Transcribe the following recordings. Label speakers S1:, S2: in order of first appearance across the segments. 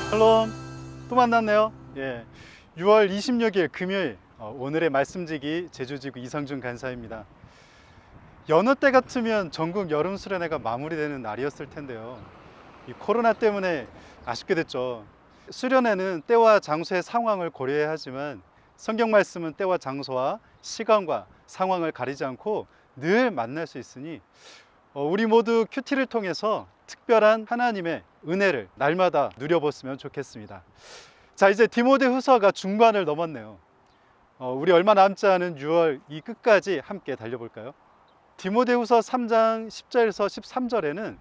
S1: 샬롬, 또 만났네요. 6월 26일 금요일, 오늘의 말씀지기 제주지구 이성준 간사입니다. 여느 때 같으면 전국 여름 수련회가 마무리되는 날이었을 텐데요. 이 코로나 때문에 아쉽게 됐죠. 수련회는 때와 장소의 상황을 고려해야 하지만 성경 말씀은 때와 장소와 시간과 상황을 가리지 않고 늘 만날 수 있으니 우리 모두 큐티를 통해서 특별한 하나님의 은혜를 날마다 누려봤으면 좋겠습니다. 자, 이제 디모데후서가 중반을 넘었네요. 우리 얼마 남지 않은 6월 이 끝까지 함께 달려볼까요? 디모데후서 3장 10절에서 13절에는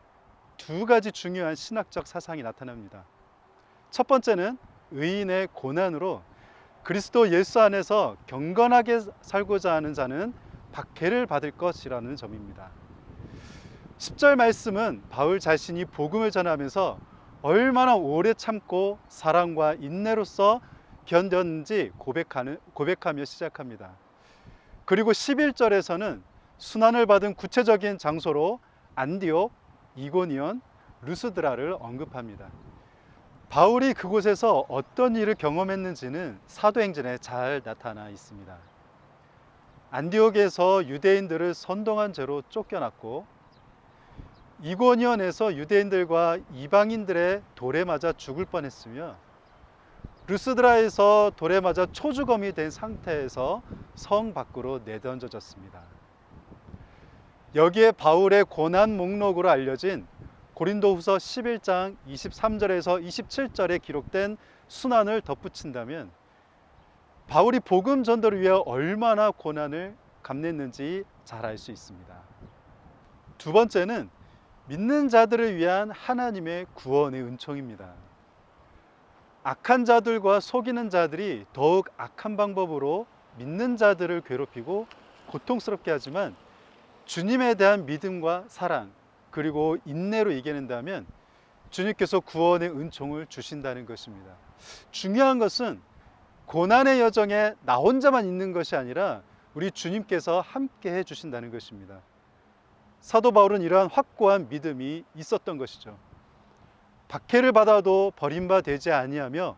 S1: 두 가지 중요한 신학적 사상이 나타납니다. 첫 번째는 의인의 고난으로 그리스도 예수 안에서 경건하게 살고자 하는 자는 박해를 받을 것이라는 점입니다. 10절 말씀은 바울 자신이 복음을 전하면서 얼마나 오래 참고 사랑과 인내로서 견뎠는지 고백하며 시작합니다. 그리고 11절에서는 순환을 받은 구체적인 장소로 안디옥, 이고니온, 루스드라를 언급합니다. 바울이 그곳에서 어떤 일을 경험했는지는 사도행전에 잘 나타나 있습니다. 안디옥에서 유대인들을 선동한 죄로 쫓겨났고, 이고니온에서 유대인들과 이방인들의 돌에 맞아 죽을 뻔했으며, 루스드라에서 돌에 맞아 초주검이 된 상태에서 성 밖으로 내던져졌습니다. 여기에 바울의 고난 목록으로 알려진 고린도후서 11장 23절에서 27절에 기록된 순환을 덧붙인다면 바울이 복음 전도를 위해 얼마나 고난을 감냈는지 잘 알 수 있습니다. 두 번째는 믿는 자들을 위한 하나님의 구원의 은총입니다. 악한 자들과 속이는 자들이 더욱 악한 방법으로 믿는 자들을 괴롭히고 고통스럽게 하지만 주님에 대한 믿음과 사랑 그리고 인내로 이겨낸다면 주님께서 구원의 은총을 주신다는 것입니다. 중요한 것은 고난의 여정에 나 혼자만 있는 것이 아니라 우리 주님께서 함께 해주신다는 것입니다. 사도 바울은 이러한 확고한 믿음이 있었던 것이죠. 박해를 받아도 버림바 되지 아니하며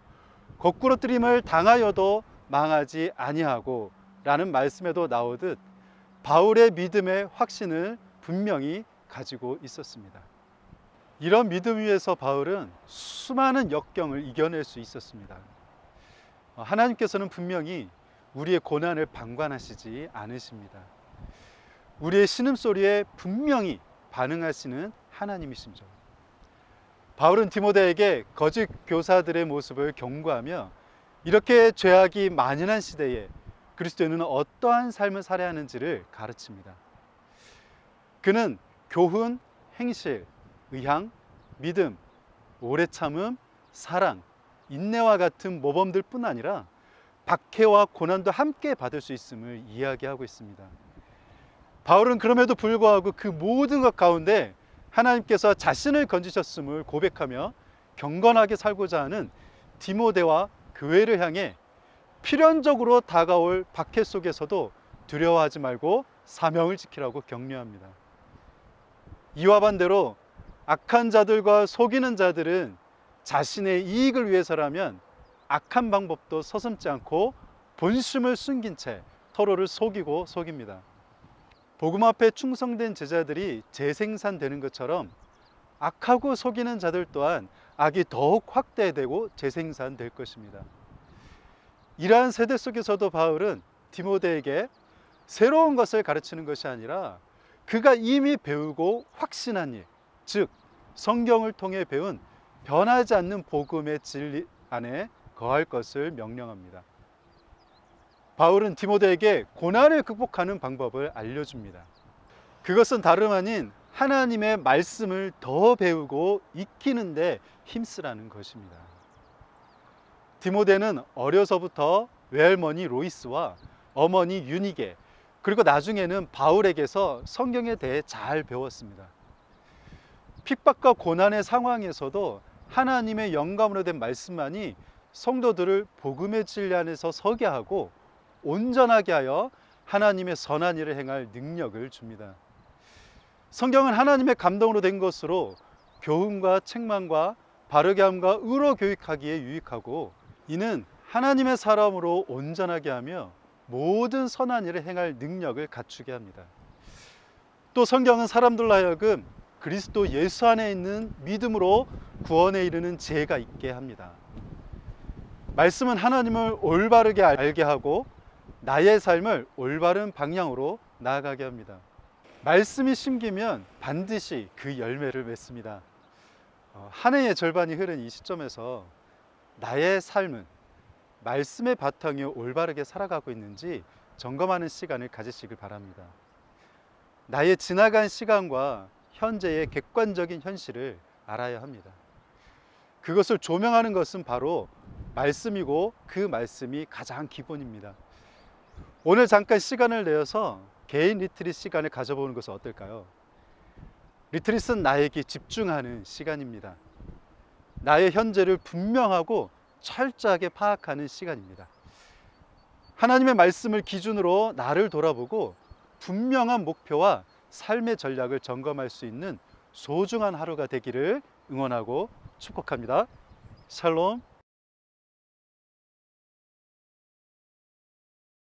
S1: 거꾸로뜨림을 당하여도 망하지 아니하고 라는 말씀에도 나오듯 바울의 믿음의 확신을 분명히 가지고 있었습니다. 이런 믿음 위에서 바울은 수많은 역경을 이겨낼 수 있었습니다. 하나님께서는 분명히 우리의 고난을 방관하시지 않으십니다. 우리의 신음소리에 분명히 반응하시는 하나님이십니다. 바울은 디모데에게 거짓 교사들의 모습을 경고하며 이렇게 죄악이 만연한 시대에 그리스도인은 어떠한 삶을 살아야 하는지를 가르칩니다. 그는 교훈, 행실, 의향, 믿음, 오래 참음, 사랑, 인내와 같은 모범들 뿐 아니라 박해와 고난도 함께 받을 수 있음을 이야기하고 있습니다. 바울은 그럼에도 불구하고 그 모든 것 가운데 하나님께서 자신을 건지셨음을 고백하며 경건하게 살고자 하는 디모데와 교회를 향해 필연적으로 다가올 박해 속에서도 두려워하지 말고 사명을 지키라고 격려합니다. 이와 반대로 악한 자들과 속이는 자들은 자신의 이익을 위해서라면 악한 방법도 서슴지 않고 본심을 숨긴 채 서로를 속입니다. 복음 앞에 충성된 제자들이 재생산되는 것처럼 악하고 속이는 자들 또한 악이 더욱 확대되고 재생산될 것입니다. 이러한 세대 속에서도 바울은 디모데에게 새로운 것을 가르치는 것이 아니라 그가 이미 배우고 확신한 일, 즉 성경을 통해 배운 변하지 않는 복음의 진리 안에 거할 것을 명령합니다. 바울은 디모데에게 고난을 극복하는 방법을 알려줍니다. 그것은 다름 아닌 하나님의 말씀을 더 배우고 익히는 데 힘쓰라는 것입니다. 디모데는 어려서부터 외할머니 로이스와 어머니 유니게 그리고 나중에는 바울에게서 성경에 대해 잘 배웠습니다. 핍박과 고난의 상황에서도 하나님의 영감으로 된 말씀만이 성도들을 복음의 진리 안에서 서게 하고 온전하게 하여 하나님의 선한 일을 행할 능력을 줍니다. 성경은 하나님의 감동으로 된 것으로 교훈과 책망과 바르게 함과 의로 교육하기에 유익하고, 이는 하나님의 사람으로 온전하게 하며 모든 선한 일을 행할 능력을 갖추게 합니다. 또 성경은 사람들로 하여금 그리스도 예수 안에 있는 믿음으로 구원에 이르는 지혜가 있게 합니다. 말씀은 하나님을 올바르게 알게 하고 나의 삶을 올바른 방향으로 나아가게 합니다. 말씀이 심기면 반드시 그 열매를 맺습니다. 한 해의 절반이 흐른 이 시점에서 나의 삶은 말씀의 바탕에 올바르게 살아가고 있는지 점검하는 시간을 가지시길 바랍니다. 나의 지나간 시간과 현재의 객관적인 현실을 알아야 합니다. 그것을 조명하는 것은 바로 말씀이고 그 말씀이 가장 기본입니다. 오늘 잠깐 시간을 내어서 개인 리트릿 시간을 가져보는 것은 어떨까요? 리트릿은 나에게 집중하는 시간입니다. 나의 현재를 분명하고 철저하게 파악하는 시간입니다. 하나님의 말씀을 기준으로 나를 돌아보고 분명한 목표와 삶의 전략을 점검할 수 있는 소중한 하루가 되기를 응원하고 축복합니다. 샬롬.